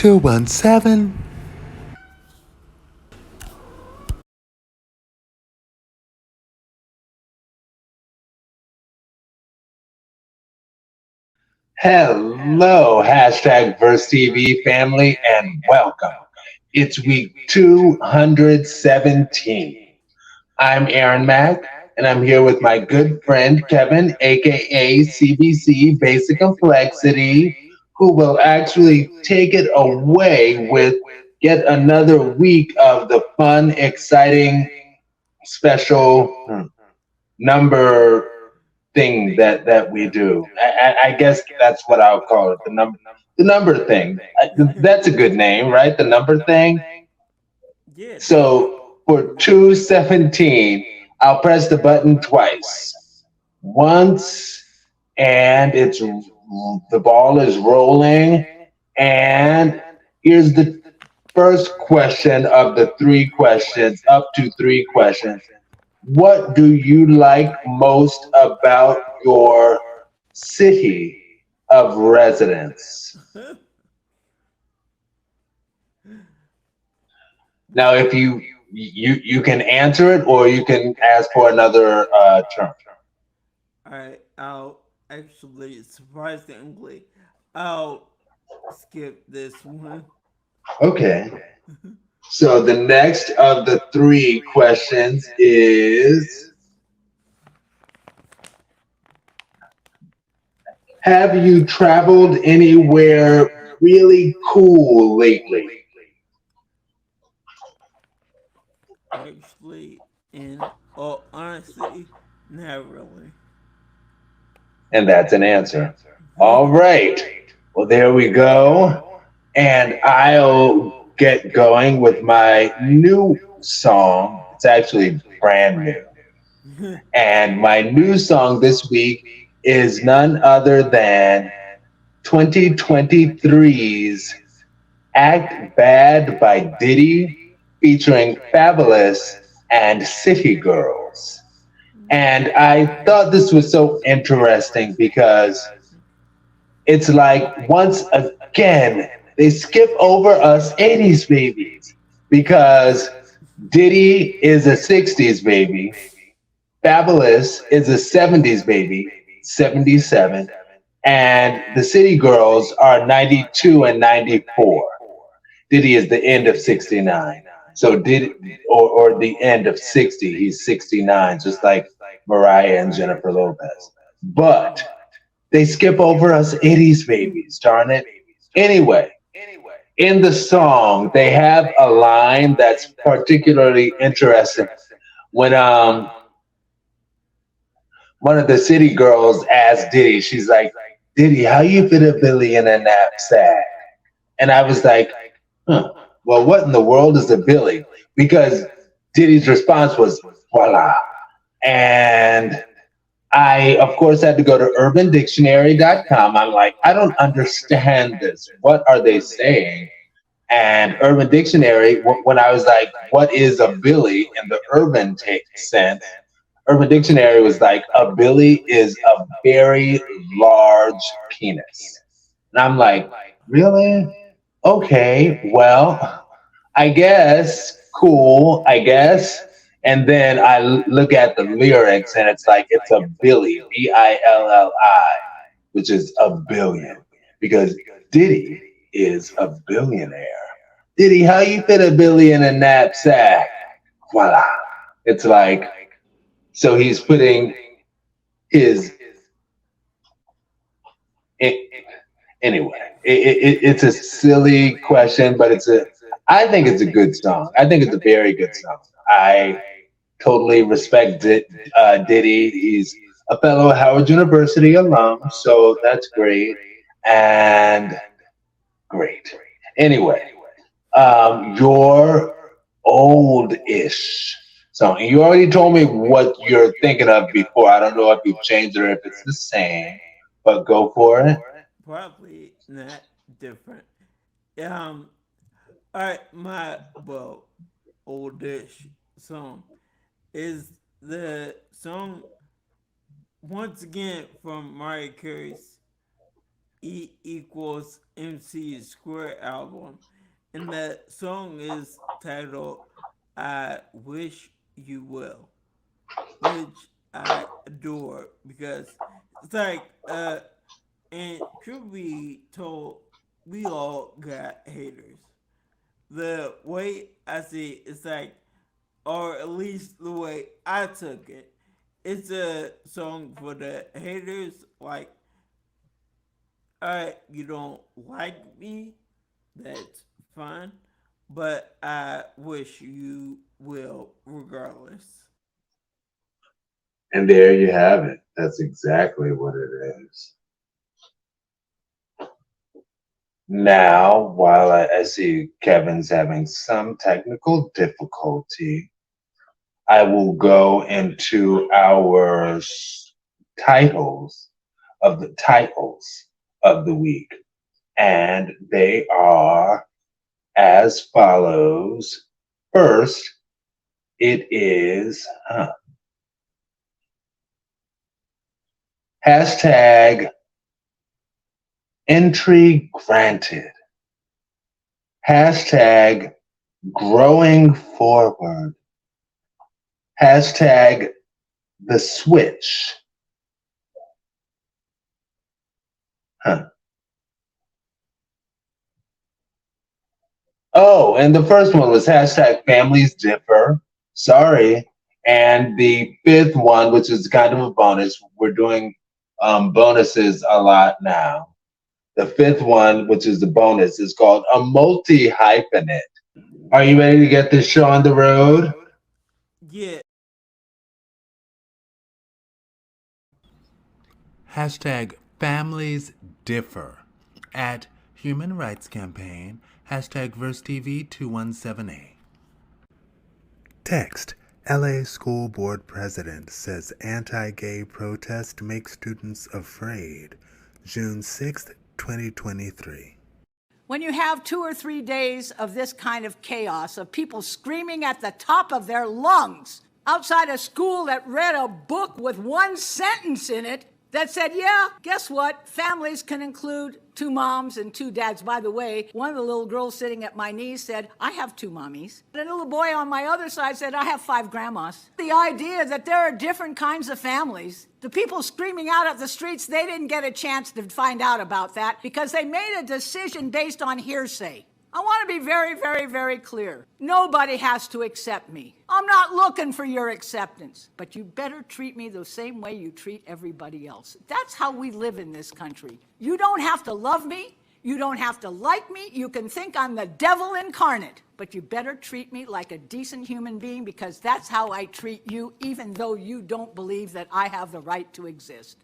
217. Hello, hashtag Verse TV family, and welcome. It's week 217. I'm Aaron Mack, and I'm here with my good friend Kevin, aka CBC Basic Complexity, who will actually take it away with yet another week of the fun, exciting, special number thing that we do. I guess that's what I'll call it. The number thing. That's a good name, right? The number thing. Yeah, So for 217, I'll press the button twice. Once, and it's the ball is rolling. And here's the first question of the three questions, up to three questions. What do you like most about your city of residence? Now, if you can answer it, or you can ask for another term. I'll actually surprisingly, I'll skip this one. Okay. So the next of the three questions is: have you traveled anywhere really cool lately? Actually, in all honesty, not really. And that's an answer. All right. Well, there we go. And I'll get going with my new song. It's actually brand new. And my new song this week is none other than 2023's Act Bad by Diddy featuring Fabulous and City Girls. And I thought this was so interesting because it's like once again, they skip over us 80s babies because Diddy is a 60s baby, Fabulous is a 70s baby, 77, and the City Girls are 92 and 94. Diddy is the end of 69. So did or the end of 60. He's 69, just like Mariah and Jennifer Lopez. But they skip over us 80s babies, darn it. Anyway, in the song, they have a line that's particularly interesting. When one of the city girls asked Diddy, she's like, Diddy, how you fit a billy in a knapsack? And I was like, huh, well, what in the world is a billy? Because Diddy's response was, voila. And I, of course, had to go to urbandictionary.com. I'm like, I don't understand this. What are they saying? And Urban Dictionary, when I was like, what is a billy in the urban sense? Urban Dictionary was like, a billy is a very large penis. And I'm like, really? Okay, well, I guess, cool, I guess. And then I look at the lyrics and it's like, it's a Billy, Billi, which is a billion. Because Diddy is a billionaire. Diddy, how you fit a billy in a knapsack? Voila. It's like, so he's putting his, it, anyway, it's a silly question, but I think it's a good song. I think it's a very good song. I totally respect Diddy. He's a fellow Howard University alum, so that's great and great. Anyway, your old-ish song. And you already told me what you're thinking of before. I don't know if you've changed or if it's the same, but go for it. Probably not different. Um, my oldish song is the song once again from Mariah Carey's E equals MC Square album, and the song is titled "I Wish You Will," which I adore because it's like and truth be told, we all got haters. The way I see it, it's like, or at least the way I took it, it's a song for the haters. Like, alright, you don't like me, that's fine, but I wish you will regardless. And there you have it. That's exactly what it is. Now, while I see Kevin's having some technical difficulty, I will go into our titles of the week. And they are as follows. First, it is hashtag entry granted. Hashtag growing forward. Hashtag the switch. Oh, and the first one was hashtag families differ. Sorry. And the fifth one, which is kind of a bonus, we're doing bonuses a lot now. The fifth one, which is the bonus, is called a multi-hyphenate. Are you ready to get this show on the road? Yeah. Hashtag families differ at Human Rights Campaign, hashtag VerseTV 217A. Text, LA School Board President says anti-gay protest makes students afraid. June 6th, 2023. When you have 2 or 3 days of this kind of chaos, of people screaming at the top of their lungs outside a school that read a book with one sentence in it that said, yeah, guess what? Families can include 2 moms and 2 dads. By the way, one of the little girls sitting at my knee said, I have 2 mommies. The little boy on my other side said, I have 5 grandmas. The idea that there are different kinds of families. The people screaming out at the streets, they didn't get a chance to find out about that because they made a decision based on hearsay. I want to be very, very, very clear. Nobody has to accept me. I'm not looking for your acceptance, but you better treat me the same way you treat everybody else. That's how we live in this country. You don't have to love me. You don't have to like me. You can think I'm the devil incarnate, but you better treat me like a decent human being because that's how I treat you, even though you don't believe that I have the right to exist.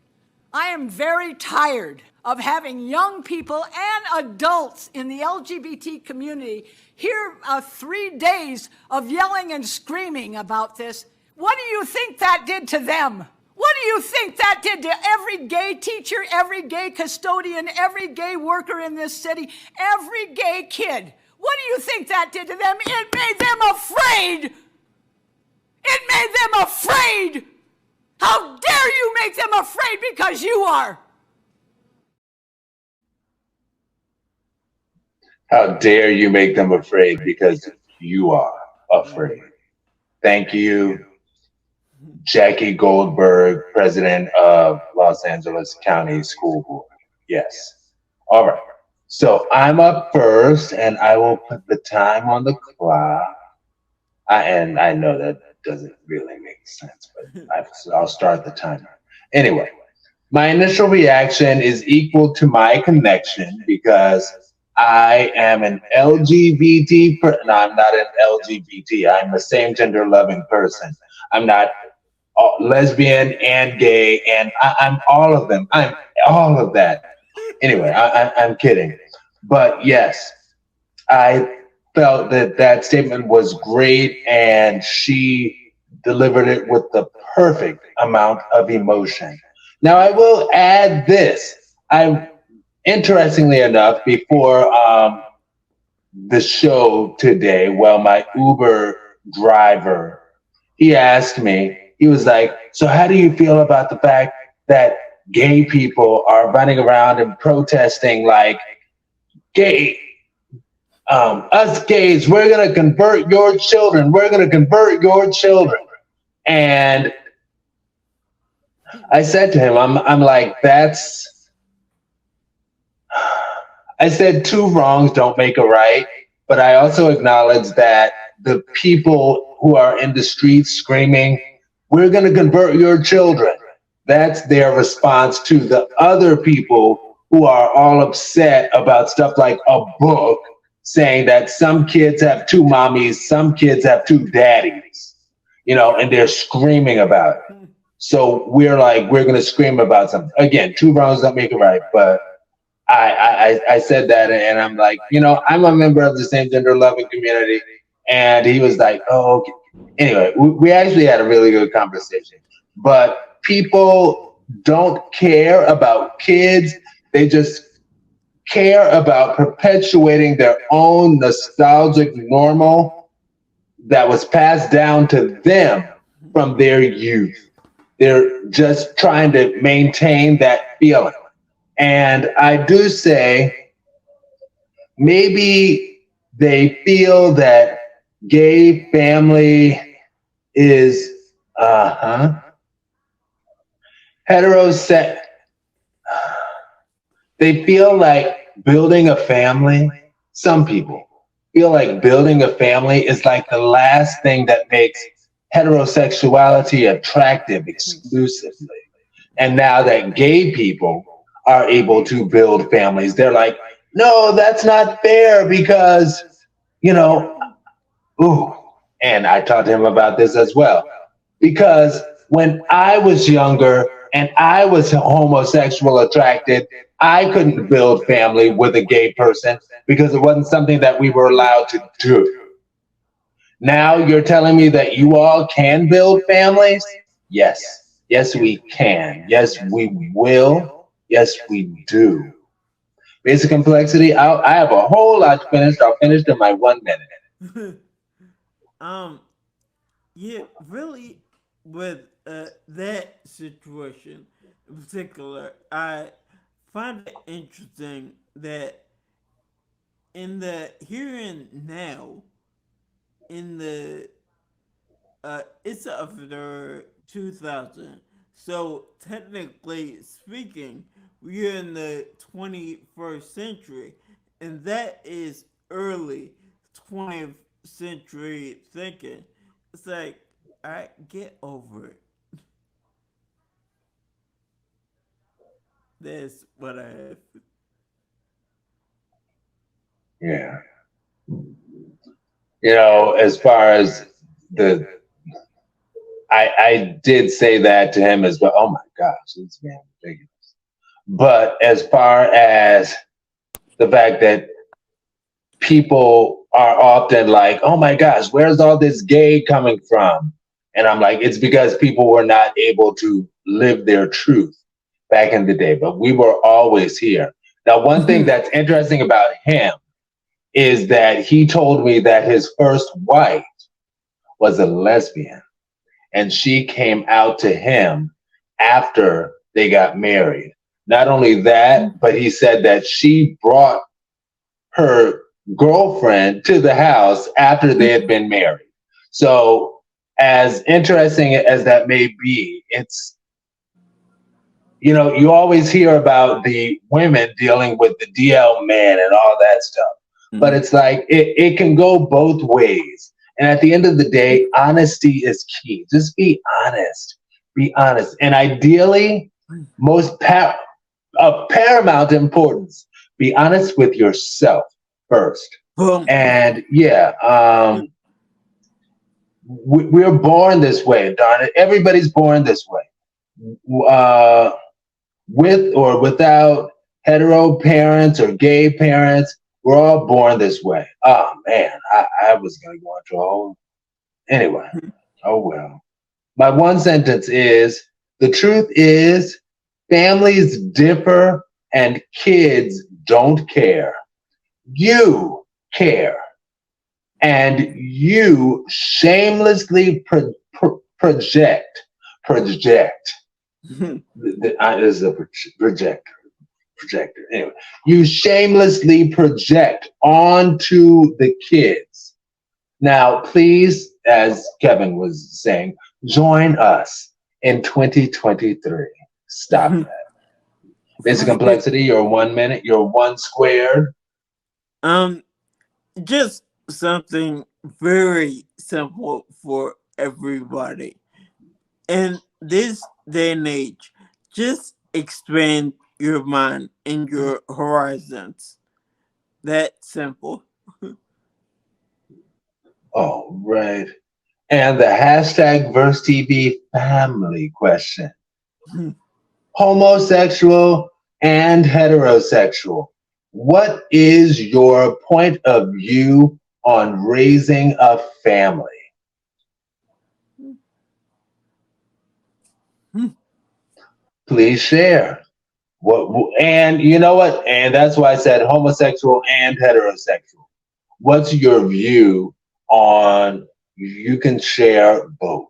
I am very tired of having young people and adults in the LGBT community hear 3 days of yelling and screaming about this. What do you think that did to them? What do you think that did to every gay teacher, every gay custodian, every gay worker in this city, every gay kid? What do you think that did to them? It made them afraid. It made them afraid. How dare you make them afraid because you are? How dare you make them afraid because you are afraid. Thank you, Jackie Goldberg, president of Los Angeles County School Board. Yes. All right. So I'm up first, and I will put the time on the clock. And I know that doesn't really make sense, but I'll start the timer. Anyway, my initial reaction is equal to my connection because I am an LGBT no, I'm not an LGBT. I'm a same gender loving person. I'm not lesbian and gay, and I'm all of them. I'm all of that. Anyway, I'm kidding. But yes, I felt that statement was great, and she delivered it with the perfect amount of emotion. Now, I will add this. Interestingly enough, before the show today, my Uber driver, he asked me, he was like, so how do you feel about the fact that gay people are running around and protesting like, gay, us gays, we're going to convert your children. We're going to convert your children. And I said to him, I'm like, I said two wrongs don't make a right, but I also acknowledge that the people who are in the streets screaming, we're going to convert your children, that's their response to the other people who are all upset about stuff like a book saying that some kids have two mommies, some kids have two daddies, and they're screaming about it. So we're like, we're going to scream about something. Again, two wrongs don't make a right, but I said that, and I'm like, I'm a member of the same gender loving community. And he was like, oh, okay. Anyway, we actually had a really good conversation. But people don't care about kids. They just care about perpetuating their own nostalgic normal that was passed down to them from their youth. They're just trying to maintain that feeling. And I do say, maybe they feel that gay family is heterosex. They feel like building a family, some people feel like building a family is like the last thing that makes heterosexuality attractive exclusively. And now that gay people are able to build families, they're like, no, that's not fair because, and I talked to him about this as well. Because when I was younger and I was homosexual attracted, I couldn't build family with a gay person because it wasn't something that we were allowed to do. Now you're telling me that you all can build families? Yes. Yes, we can. Yes, we will. Yes, we do. Basic complexity, I have a whole lot to finish. I'll finish in my 1 minute. Yeah, really, with that situation in particular, I find it interesting that in the here and now, in the it's after 2000, so technically speaking, we're in the 21st century, and that is early 20th century thinking. It's like, I get over it. That's what I have. Yeah. As far as I did say that to him as well. Oh my gosh, it's man ridiculous. But as far as the fact that people are often like, oh my gosh, where's all this gay coming from? And I'm like, it's because people were not able to live their truth back in the day, but we were always here. Now, one thing that's interesting about him is that he told me that his first wife was a lesbian, and she came out to him after they got married. Not only that, but he said that she brought her girlfriend to the house after they had been married. So as interesting as that may be, it's, you always hear about the women dealing with the DL man and all that stuff. Mm-hmm. But it's like, it can go both ways. And at the end of the day, honesty is key. Just be honest. Be honest. And ideally, of paramount importance, be honest with yourself first. And we're born this way, darn it. Everybody's born this way. With or without hetero parents or gay parents, we're all born this way. Oh man, I was gonna go into a whole. Anyway, oh well. My one sentence is, the truth is, families differ and kids don't care. You care. And you shamelessly project This is a projector. Anyway, you shamelessly project onto the kids. Now, please, as Kevin was saying, join us in 2023. Stop that. Basic complexity, you're 1 minute, you're 1 squared. Just something very simple for everybody. In this day and age, just expand your mind and your horizons. That simple. Oh, right. And the hashtag VerseTV family question. Homosexual and heterosexual. What is your point of view on raising a family? Please share. And you know what? And that's why I said homosexual and heterosexual. What's your view on? You can share both.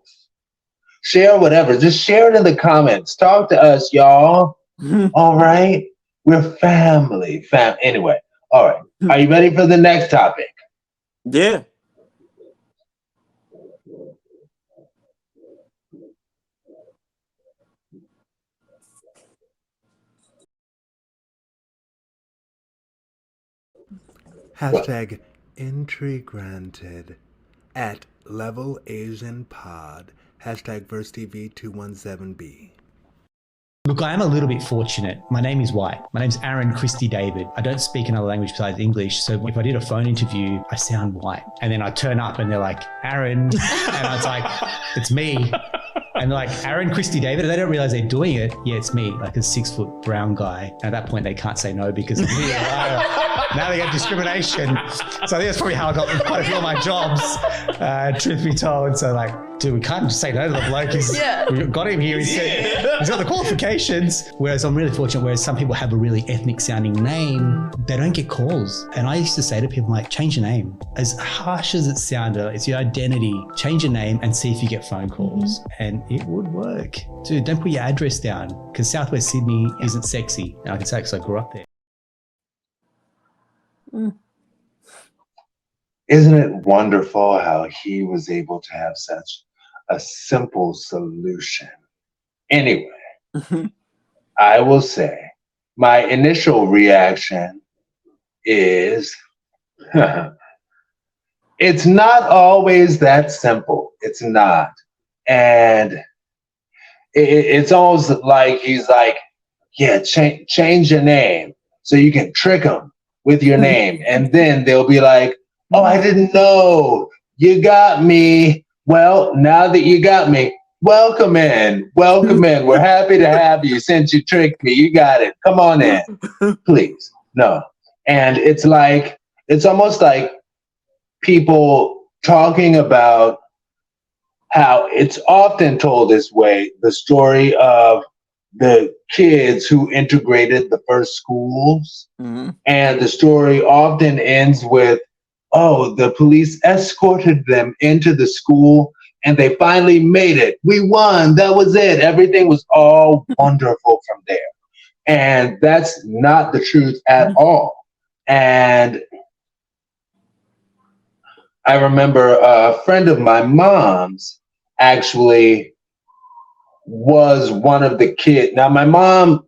Share whatever. Just share it in the comments. Talk to us, y'all. All right? We're family. Anyway, all right. Are you ready for the next topic? Yeah. Hashtag entry granted at Level Asian Pod. Hashtag VerseTV217B. Look, I am a little bit fortunate. My name is White. My name's Aaron Christie David. I don't speak another language besides English. So if I did a phone interview, I sound white. And then I turn up and they're like, Aaron. And I was like, it's me. And they're like, Aaron Christie David. And they don't realize they're doing it. Yeah, it's me, like a 6-foot brown guy. And at that point, they can't say no because of me. Now they get discrimination. So I think that's probably how I got quite a few of my jobs, truth be told. So like, dude, we can't just say no to the bloke. We've got him here. He's got the qualifications. Whereas I'm really fortunate, whereas some people have a really ethnic sounding name, they don't get calls. And I used to say to people, like, change your name. As harsh as it sounded, it's your identity. Change your name and see if you get phone calls. And it would work. Dude, don't put your address down because Southwest Sydney isn't sexy. And I can say because I grew up there. Isn't it wonderful how he was able to have such a simple solution? Anyway, I will say my initial reaction is it's not always that simple. It's not. And it's almost like he's like, yeah, change your name so you can trick them with your name. And then they'll be like, oh, I didn't know. You got me. Well, now that you got me, welcome in. Welcome in. We're happy to have you since you tricked me. You got it. Come on in. Please. No. And it's like, it's almost like people talking about how it's often told this way, the story of the kids who integrated the first schools. Mm-hmm. And the story often ends with, oh, the police escorted them into the school and they finally made it. We won. That was it. Everything was all wonderful from there. And that's not the truth at all. And I remember a friend of my mom's actually was one of the kids. Now, my mom,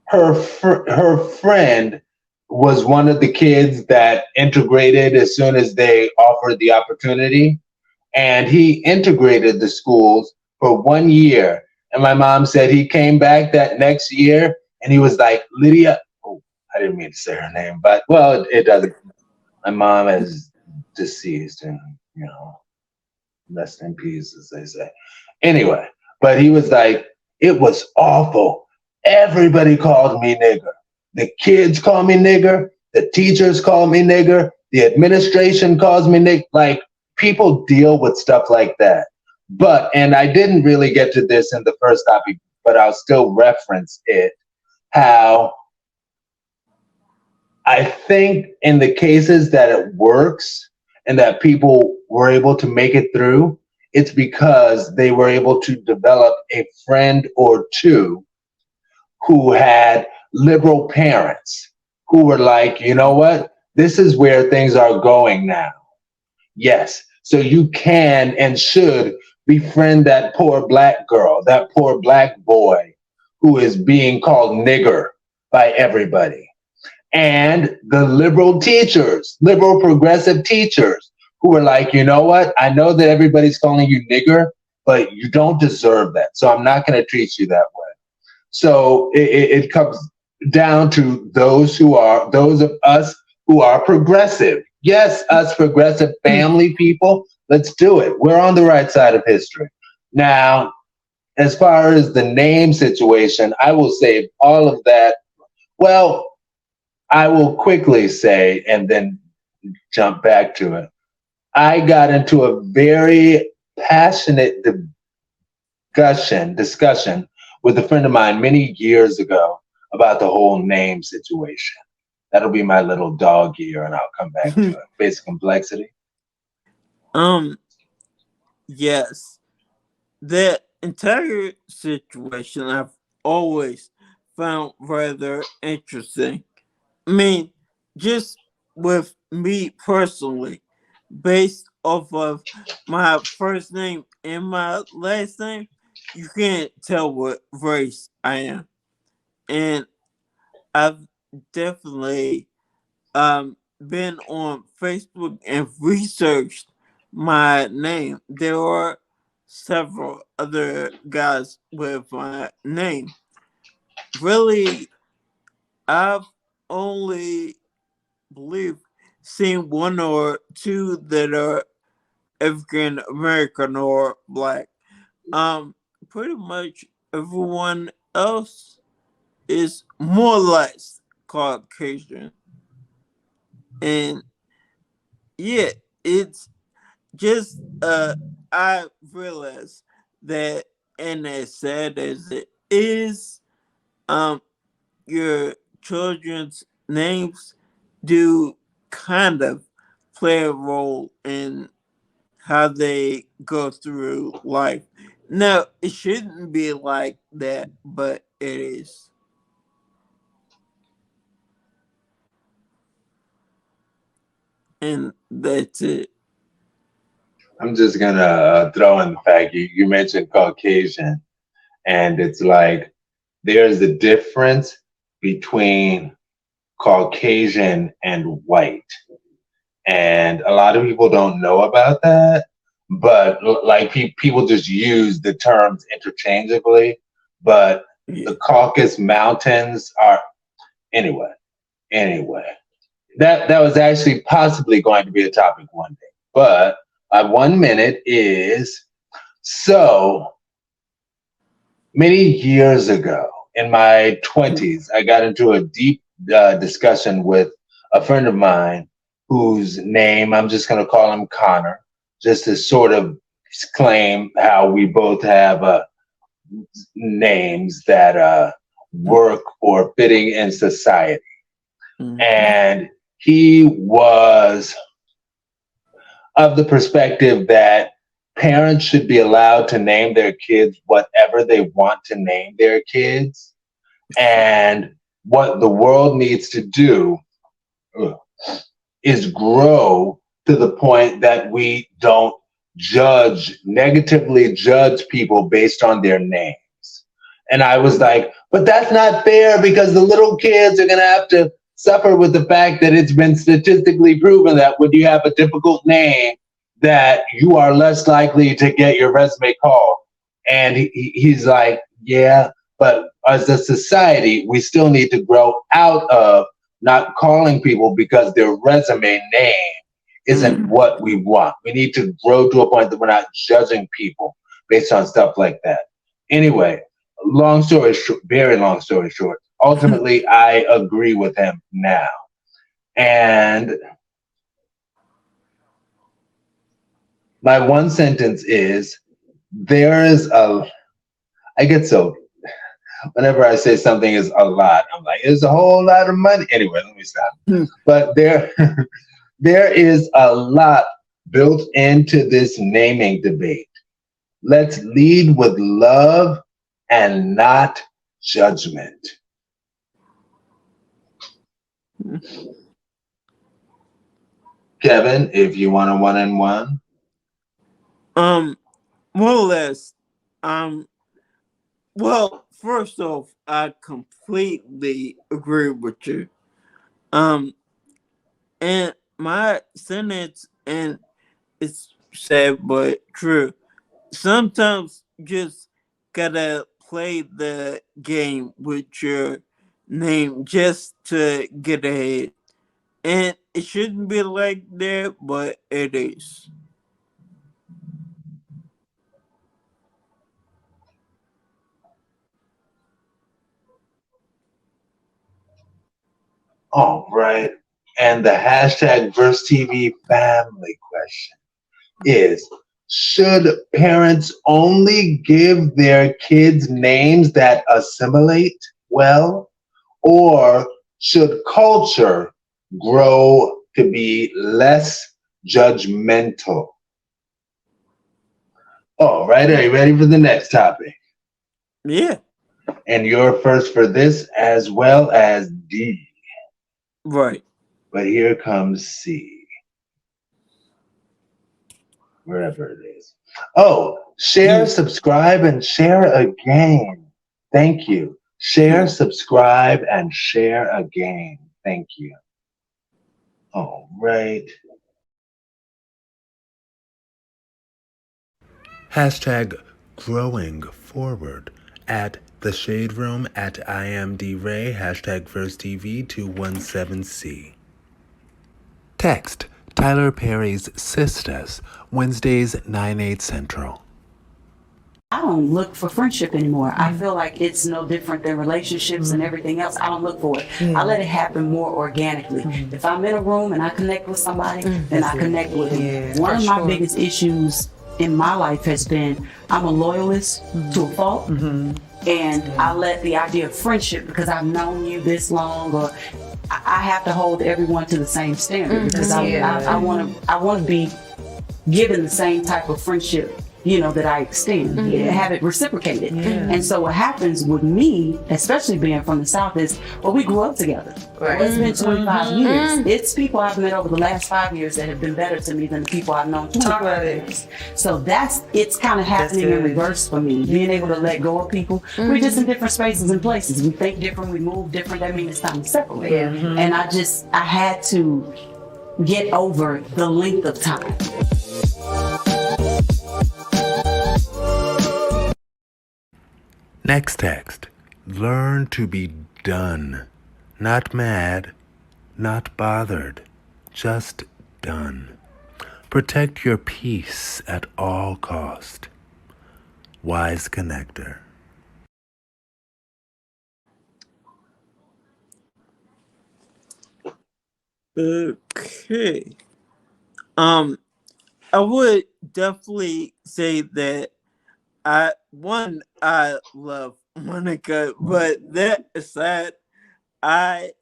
her friend was one of the kids that integrated as soon as they offered the opportunity. And he integrated the schools for 1 year. And my mom said he came back that next year and he was like, Lydia, oh, I didn't mean to say her name, but well, it doesn't. My mom is deceased and, you know, rest in peace, as they say. Anyway, but he was like, it was awful. Everybody called me nigger. The kids call me nigger. The teachers call me nigger. The administration calls me nigger. Like, people deal with stuff like that. But, and I didn't really get to this in the first topic, but I'll still reference it, how I think in the cases that it works and that people were able to make it through, it's because they were able to develop a friend or two who had liberal parents who were like, you know what? This is where things are going now. Yes. So you can and should befriend that poor black girl, that poor black boy who is being called nigger by everybody. And the liberal teachers, liberal progressive teachers who are like, you know what? I know that everybody's calling you nigger, but you don't deserve that. So I'm not going to treat you that way. So it comes down to those of us who are progressive. Yes, us progressive family people, let's do it. We're on the right side of history. Now, as far as the name situation, I will say all of that. Well, I will quickly say, and then jump back to it. I got into a very passionate discussion with a friend of mine many years ago about the whole name situation. That'll be my little dog ear, and I'll come back to it. Basic complexity. Yes. The entire situation I've always found rather interesting. I mean, just with me personally, based off of my first name and my last name, you can't tell what race I am. And I've definitely been on Facebook and researched my name. There are several other guys with my name. Really, I've only seen one or two that are African American or black. Pretty much everyone else is more or less Caucasian. And yeah, it's just I realized that, and as sad as it is, your children's names do kind of play a role in how they go through life. No, it shouldn't be like that, but it is. And that's it. I'm just gonna throw in the fact you mentioned Caucasian, and it's like there's a difference between Caucasian and white, and a lot of people don't know about that. But like people just use the terms interchangeably. But the Caucasus Mountains are anyway. That was actually possibly going to be a topic one day, but my 1 minute is, so many years ago in my 20s, I got into a deep discussion with a friend of mine whose name, I'm just going to call him Connor, just to sort of claim how we both have names that work or fitting in society. Mm-hmm. And he was of the perspective that parents should be allowed to name their kids whatever they want to name their kids. And what the world needs to do is grow to the point that we don't negatively judge people based on their names. And I was like, but that's not fair, because the little kids are going to have to suffer with the fact that it's been statistically proven that when you have a difficult name, that you are less likely to get your resume called. And he's like, yeah, but as a society, we still need to grow out of not calling people because their resume name isn't what we want. We need to grow to a point that we're not judging people based on stuff like that. Anyway, long story short, very long story short, ultimately, I agree with him now. And my one sentence is, I get so, whenever I say something is a lot, I'm like, it's a whole lot of money. Anyway, let me stop. But there is a lot built into this naming debate. Let's lead with love and not judgment. Kevin, if you want a one-on-one. More or less, well, first off, I completely agree with you. And my sentence, and it's sad but true, sometimes just gotta play the game with your name just to get ahead. And it shouldn't be like that, but it is. All right. And the hashtag VerseTV family question is, should parents only give their kids names that assimilate well, or should culture grow to be less judgmental? All right, are you ready for the next topic? Yeah, And you're first for this as well as D. right. But here comes C. Wherever it is. Oh, share, subscribe, and share again. Thank you. Share, subscribe, and share again. Thank you. All right. Hashtag growing forward at the Shade Room at IMDRay, hashtag VerseTV217C. Text Tyler Perry's Sisters, Wednesdays 9/8 Central. I don't look for friendship anymore. I feel like it's no different than relationships and everything else. I don't look for it. I let it happen more organically. If I'm in a room and I connect with somebody, then I connect with them. One of my biggest issues in my life has been I'm a loyalist to a fault. And I let the idea of friendship, because I've known you this long, or I have to hold everyone to the same standard, because I want to be given the same type of friendship, that I extend, have it reciprocated. And so what happens with me, especially being from the South, is, we grew up together. Right. It's been 25 years. It's people I've met over the last 5 years that have been better to me than the people I've known 25 years. So it's kind of happening in reverse for me, being able to let go of people. We're just in different spaces and places. We think different, we move different. That means it's time to separate. And I had to get over the length of time. Next text. Learn to be done. Not mad, not bothered, just done. Protect your peace at all cost. Wise Connector. Okay. I would definitely say that I love Monica, but that aside, I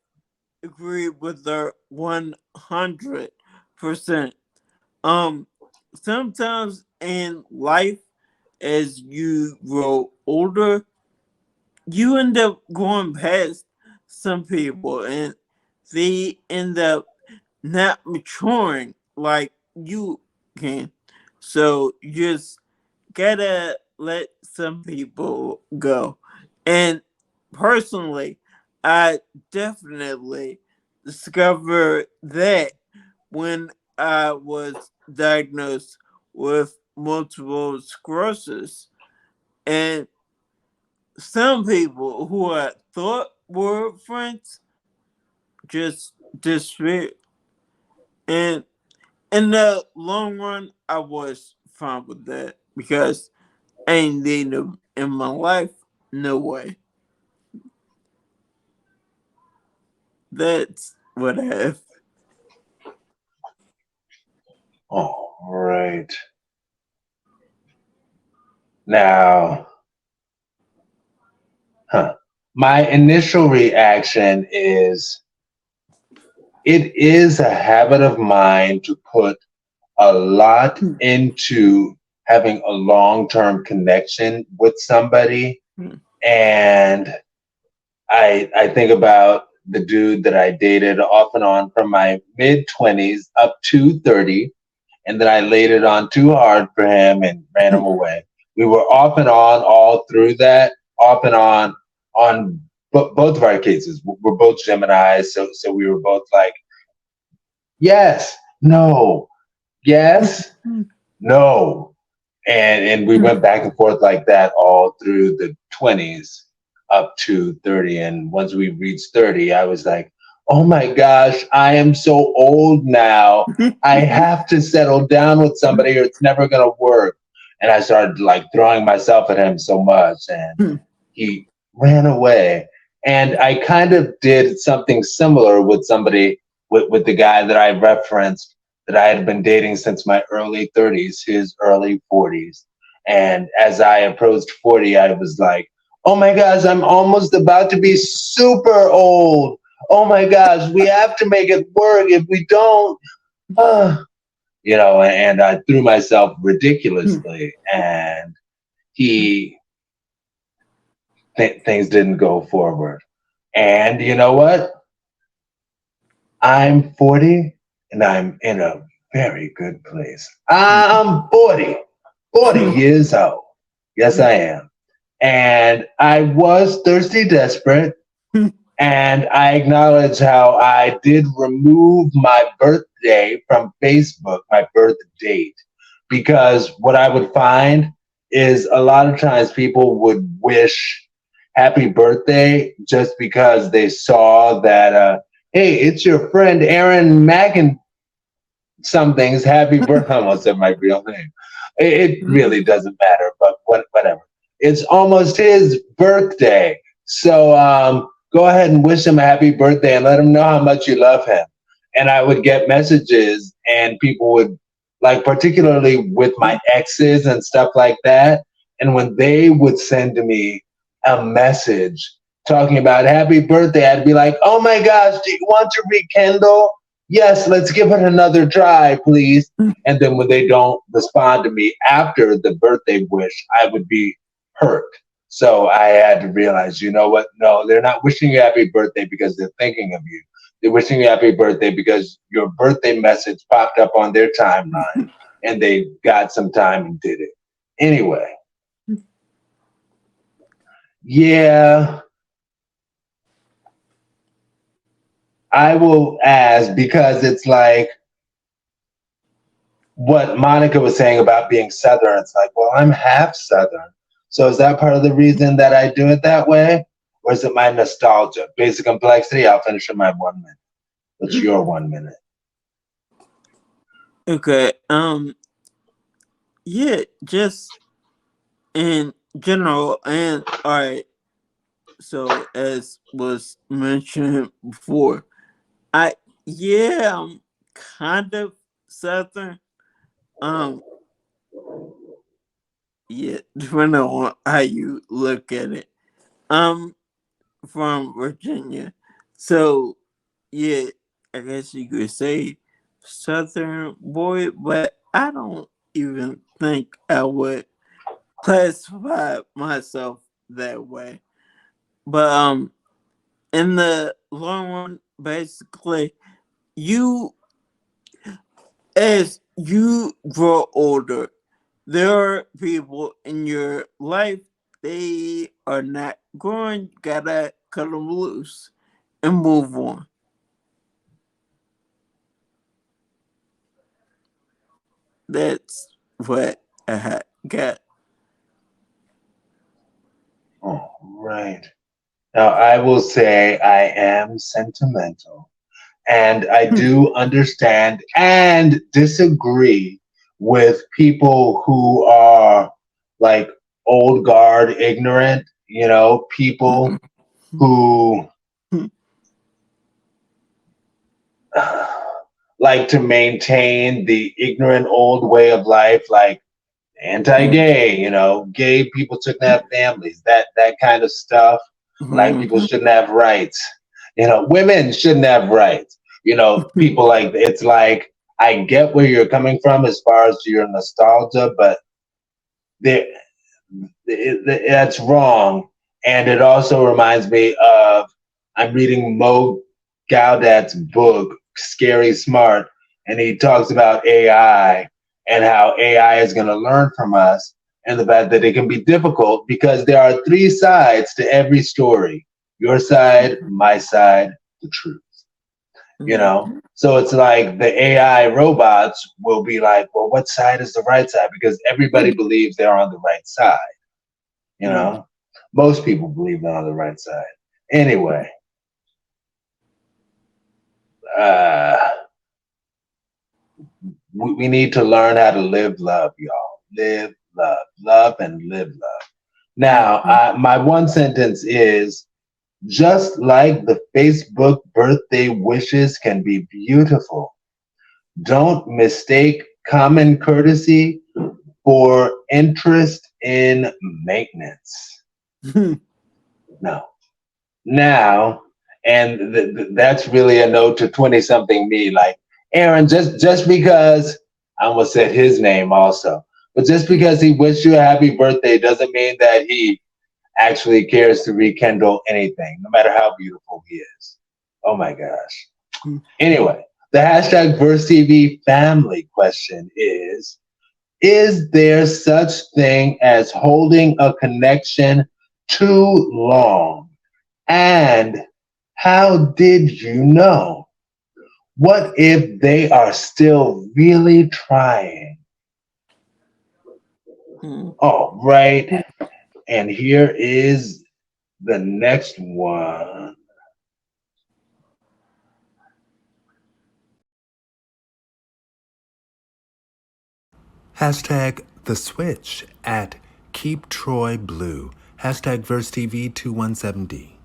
agree with her 100%. Sometimes in life, as you grow older, you end up going past some people, and they end up not maturing like you can. So you just gotta let some people go. And personally, I definitely discovered that when I was diagnosed with multiple sclerosis. And some people who I thought were friends just disappeared. And in the long run, I was fine with that, because I ain't need them in my life. No way. That's what I have. All right. Now, my initial reaction is, it is a habit of mine to put a lot into having a long-term connection with somebody. And I think about the dude that I dated off and on from my mid-20s up to 30, and then I laid it on too hard for him and ran him away. We were off and on all through that, off and on both of our cases. We're both Geminis, so we were both like, yes, no, yes, no. And we went back and forth like that all through the 20s up to 30. And once we reached 30, I was like, oh my gosh, I am so old now. I have to settle down with somebody or it's never going to work. And I started like throwing myself at him so much, and he ran away. And I kind of did something similar with somebody, with the guy that I referenced, that I had been dating since my early 30s, his early 40s. And as I approached 40, I was like, oh my gosh, I'm almost about to be super old. Oh my gosh, we have to make it work. If we don't, you know, and I threw myself ridiculously, and things didn't go forward. And you know what? I'm 40 and I'm in a very good place. I'm 40 years old. Yes, I am. And I was thirsty, desperate. And I acknowledge how I did remove my birthday from Facebook, my birth date, because what I would find is a lot of times people would wish happy birthday just because they saw that, hey, it's your friend Aaron Mackin something's happy birthday. I almost said my real name. It really doesn't matter, but whatever. It's almost his birthday. So go ahead and wish him a happy birthday and let him know how much you love him. And I would get messages, and people would, like, particularly with my exes and stuff like that. And when they would send me a message talking about happy birthday, I'd be like, oh my gosh, do you want to rekindle? Yes, let's give it another try, please. And then when they don't respond to me after the birthday wish, I would be hurt. So I had to realize, you know what? No, they're not wishing you happy birthday because they're thinking of you. They're wishing you happy birthday because your birthday message popped up on their timeline and they got some time and did it. Anyway. Yeah. I will ask, because it's like what Monica was saying about being Southern. It's like, well, I'm half Southern. So is that part of the reason that I do it that way? Or is it my nostalgia? Basic complexity, I'll finish in my 1 minute. What's your 1 minute? Okay. Yeah, just in general, and all right. So as was mentioned before, I'm kind of Southern. Yeah, depending on how you look at it. I'm from Virginia. So yeah, I guess you could say Southern boy, but I don't even think I would classify myself that way. But in the long run, basically, as you grow older, there are people in your life, they are not growing, you gotta cut them loose and move on. That's what I got. Oh, right. Now, I will say I am sentimental, and I do understand and disagree with people who are like old guard ignorant, you know, people who like to maintain the ignorant old way of life, like anti-gay, you know, gay people shouldn't have families, that kind of stuff. Black people shouldn't have rights. You know, women shouldn't have rights. You know, people like, it's like, I get where you're coming from as far as your nostalgia, but that's wrong. And it also reminds me of, I'm reading Mo Gaudat's book, Scary Smart, and he talks about AI and how AI is going to learn from us, and the fact that it can be difficult because there are three sides to every story: your side, my side, the truth. You know, so it's like the AI robots will be like, well, what side is the right side? Because everybody believes they're on the right side. You know, most people believe they're on the right side. Anyway, we need to learn how to live love, y'all. Live love, and live love. Now, my one sentence is, just like the Facebook birthday wishes can be beautiful, don't mistake common courtesy for interest in maintenance. No. Now, and that's really a note to 20-something me, like, Aaron, just because, I almost said his name also, but just because he wished you a happy birthday doesn't mean that he actually cares to rekindle anything, no matter how beautiful he is. Oh my gosh. Anyway, the hashtag VerseTV family question is there such thing as holding a connection too long? And how did you know? What if they are still really trying? All right. And here is the next one. Hashtag The Switch at Keep Troy Blue. Hashtag VerseTV217D.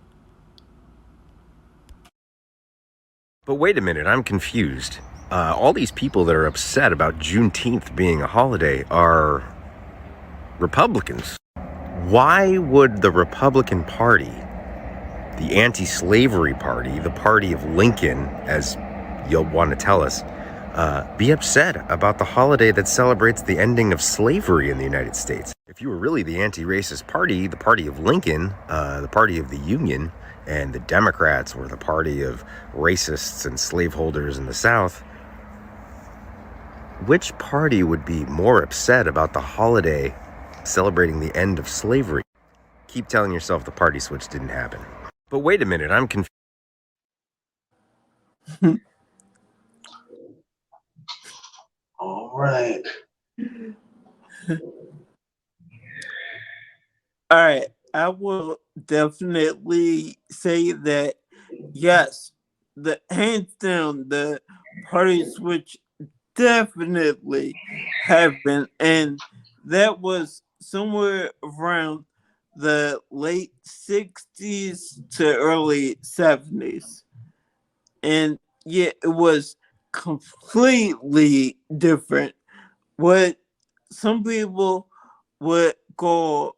But wait a minute, I'm confused. All these people that are upset about Juneteenth being a holiday are Republicans. Why would the Republican Party, the anti-slavery party, the party of Lincoln, as you'll want to tell us, be upset about the holiday that celebrates the ending of slavery in the United States? If you were really the anti-racist party, the party of Lincoln, the party of the Union, and the Democrats were the party of racists and slaveholders in the South, which party would be more upset about the holiday celebrating the end of slavery? Keep telling yourself the party switch didn't happen. But wait a minute, I'm confused. All right. All right, I will definitely say that yes, the hands down, the party switch definitely happened, and that was somewhere around the late 60s to early 70s. And yeah, it was completely different. What some people would call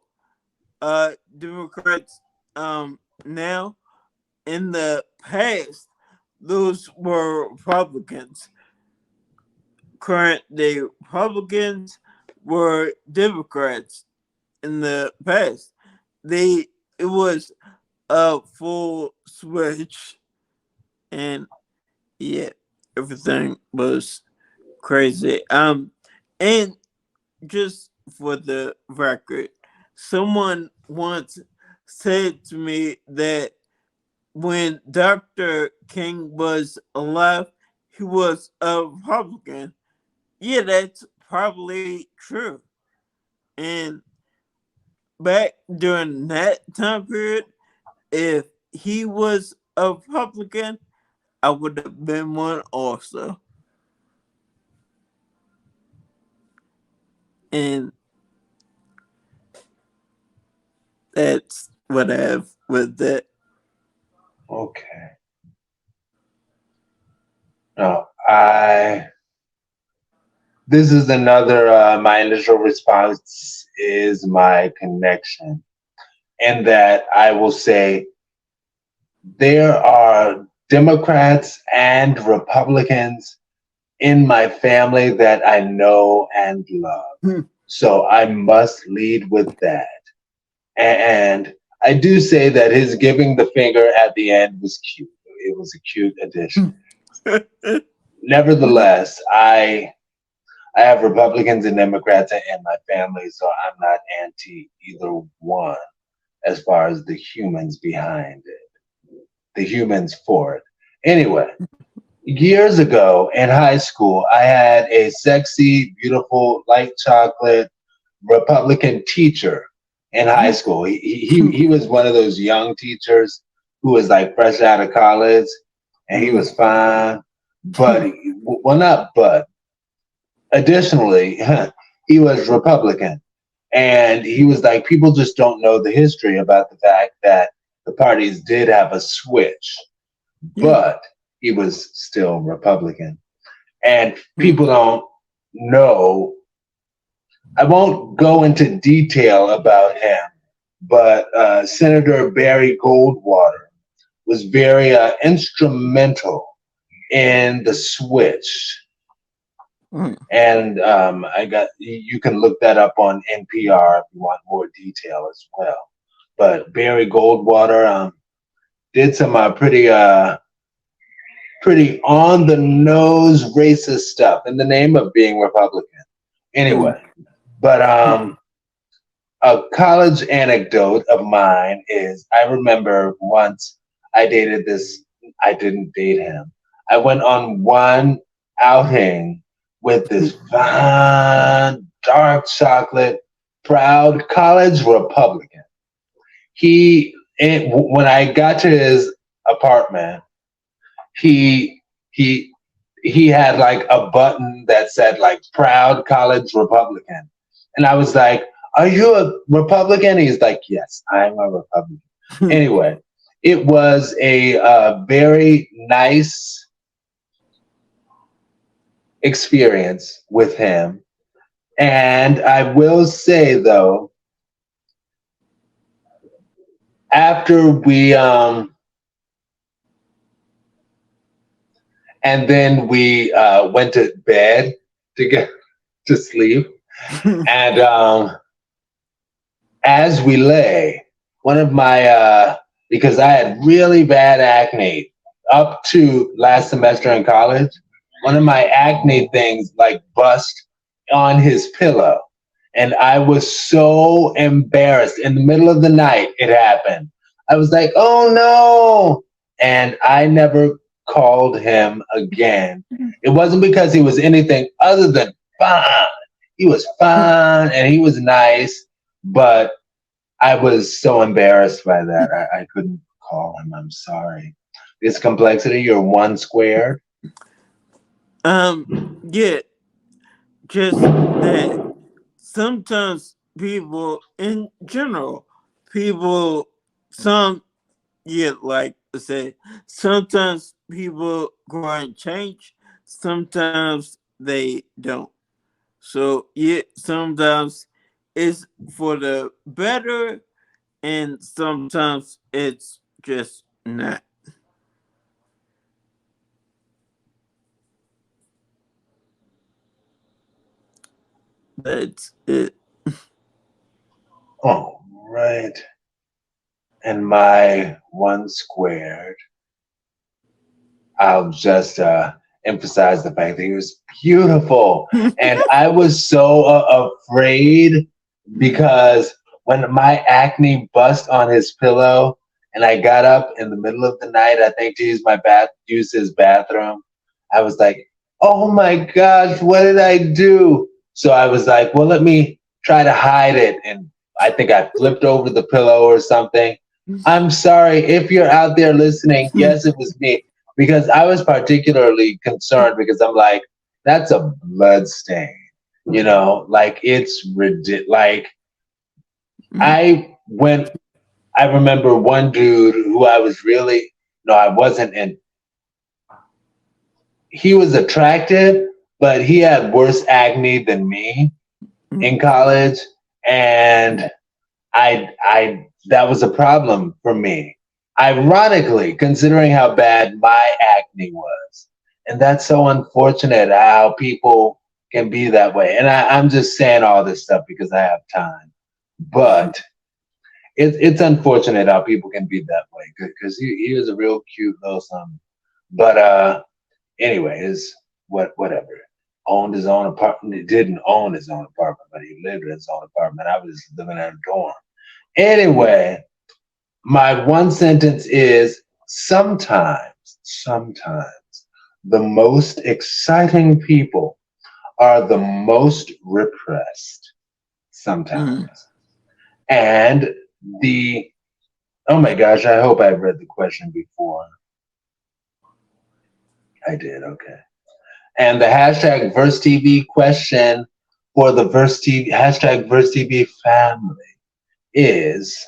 Democrats now, in the past, those were Republicans. Current day Republicans were Democrats in the past. It was a full switch, and yeah, everything was crazy. And just for the record, someone once said to me that when Dr. King was alive, he was a Republican. Yeah, that's probably true. And back during that time period, if he was a Republican, I would have been one also. And that's what I have with that. Okay. No, this is another, my initial response is my connection. And that I will say there are Democrats and Republicans in my family that I know and love. So I must lead with that. And I do say that his giving the finger at the end was cute. It was a cute addition. Nevertheless, I have Republicans and Democrats in my family, so I'm not anti either one as far as the humans behind it, the humans for it. Anyway, years ago in high school, I had a sexy, beautiful, light chocolate Republican teacher in high school. He was one of those young teachers who was like fresh out of college, and he was fine, but well, not but. Additionally, he was Republican, and he was like, people just don't know the history about the fact that the parties did have a switch, but he was still Republican. And people don't know. I won't go into detail about him, but Senator Barry Goldwater was very instrumental in the switch. And you can look that up on NPR if you want more detail as well. But Barry Goldwater did some pretty on the nose racist stuff in the name of being Republican. Anyway, but a college anecdote of mine is I remember once I dated this. I didn't date him. I went on one outing with this fine, dark chocolate, proud college Republican. When I got to his apartment, he had like a button that said like proud college Republican. And I was like, are you a Republican? He's like, yes, I'm a Republican. Anyway, it was a very nice experience with him. And I will say though, after we and then we went to bed to get to sleep. And as we lay, one of my because I had really bad acne up to last semester in college, one of my acne things like bust on his pillow. And I was so embarrassed. In the middle of the night, it happened. I was like, oh no. And I never called him again. It wasn't because he was anything other than fine. He was fine and he was nice, but I was so embarrassed by that. I couldn't call him. I'm sorry. This complexity, you're one squared. Yeah, just that sometimes people in general, like I said, sometimes people go and change, sometimes they don't. So yeah, sometimes it's for the better and sometimes it's just not. That's it. Oh, right. And my one squared, I'll just emphasize the fact that he was beautiful. And I was so afraid because when my acne bust on his pillow and I got up in the middle of the night, I think to use his bathroom, I was like, oh my gosh, what did I do? So I was like, well, let me try to hide it. And I think I flipped over the pillow or something. I'm sorry if you're out there listening. Yes, it was me. Because I was particularly concerned because I'm like, that's a blood stain. You know, like it's ridiculous. Like I remember one dude who I wasn't in. He was attractive, but he had worse acne than me in college. And that was a problem for me. Ironically, considering how bad my acne was. And that's so unfortunate how people can be that way. And I'm just saying all this stuff because I have time. But it's unfortunate how people can be that way because he was a real cute little something. But anyways, whatever. Owned his own apartment. He didn't own his own apartment, but he lived in his own apartment. I was living in a dorm. Anyway, my one sentence is sometimes the most exciting people are the most repressed. Sometimes. And oh my gosh, I hope I've read the question before. I did, okay. And the hashtag VerseTV question for the hashtag VerseTV family is,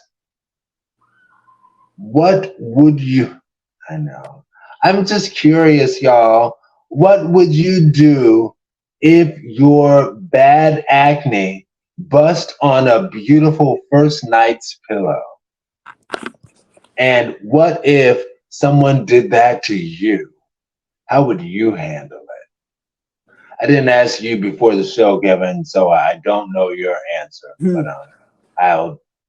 what would you, I know, I'm just curious, y'all, what would you do if your bad acne bust on a beautiful first night's pillow? And what if someone did that to you? How would you handle it? I didn't ask you before the show, Kevin, so I don't know your answer. But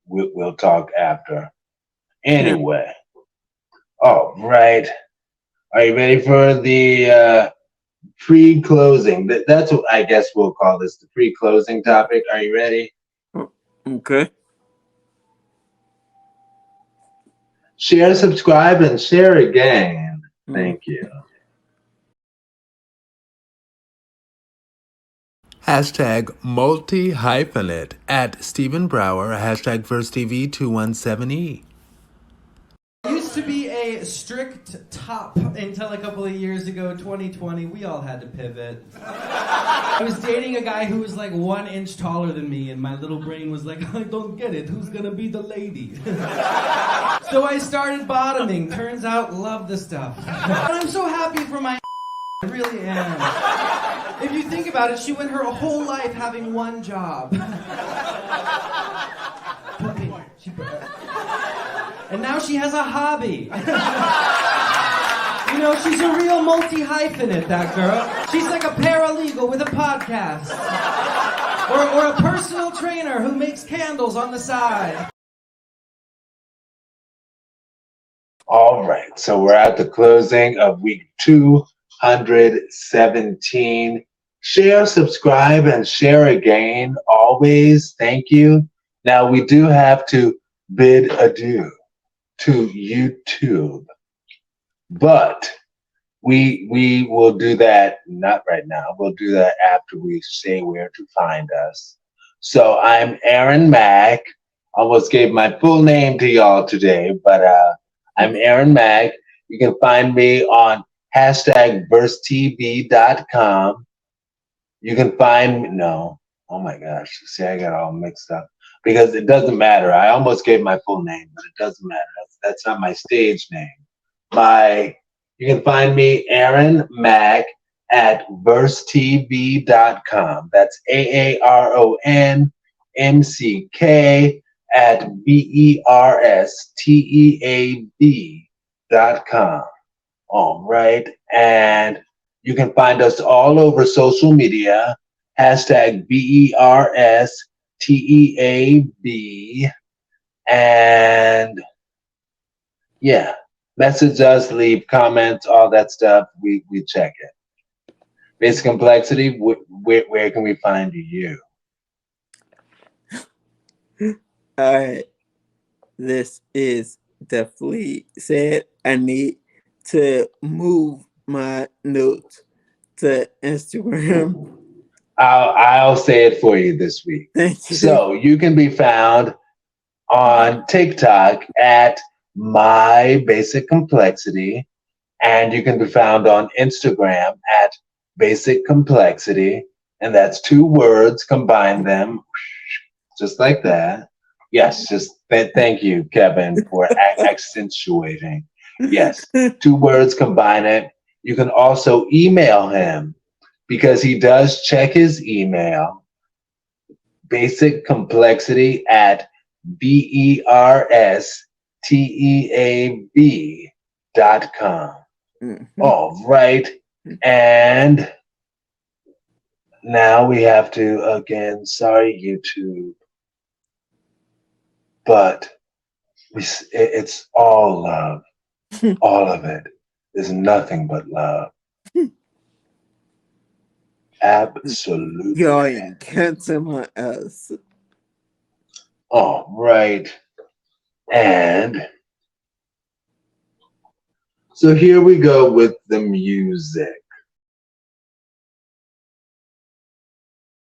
we'll talk after. Anyway, all right. Are you ready for the pre-closing? That's what I guess we'll call this, the pre-closing topic. Are you ready? Okay. Share, subscribe, and share again. Thank you. Hashtag multi-hyphenate at Stephen Brower, hashtag VerseTV217E. Used to be a strict top until a couple of years ago, 2020. We all had to pivot. I was dating a guy who was like 1 inch taller than me, and my little brain was like, I don't get it. Who's gonna be the lady? So I started bottoming. Turns out, love the stuff. And I'm so happy for my I really am. If you think about it, she went her whole life having one job. And now she has a hobby. You know, she's a real multi-hyphenate, that girl. She's like a paralegal with a podcast. Or a personal trainer who makes candles on the side. All right, so we're at the closing of week 217. Share, subscribe, and share again. Always, thank you. Now, we do have to bid adieu to YouTube, but we will do that not right now. We'll do that after we say where to find us. So I'm Aaron Mack. Almost gave my full name to y'all today, but I'm Aaron Mack. You can find me on hashtag VerseTV.com. You can find me, no, oh my gosh, see, I got all mixed up because it doesn't matter. I almost gave my full name, but it doesn't matter. That's not my stage name. You can find me, Aaron Mack, at VerseTV.com. That's AARONMCK at BERSTEAB.com. All right. And you can find us all over social media. Hashtag BERSTEAB. And yeah, message us, leave comments, all that stuff. We check it. Basic Complexity, where can we find you? All right. This is definitely said. I need to move my notes to Instagram. I'll say it for you this week. Thank you. So you can be found on TikTok at My Basic Complexity, and you can be found on Instagram at Basic Complexity, and that's 2 words. Combine them, just like that. Yes, just thank you, Kevin, for accentuating. Yes, 2 words, combine it. You can also email him because he does check his email. Basic Complexity at BERSTEAB.com. All right. And now we have to, again, sorry, YouTube, but it's all love. All of it is nothing but love. Absolutely. Y'all ain't cancel us. All right. And so here we go with the music.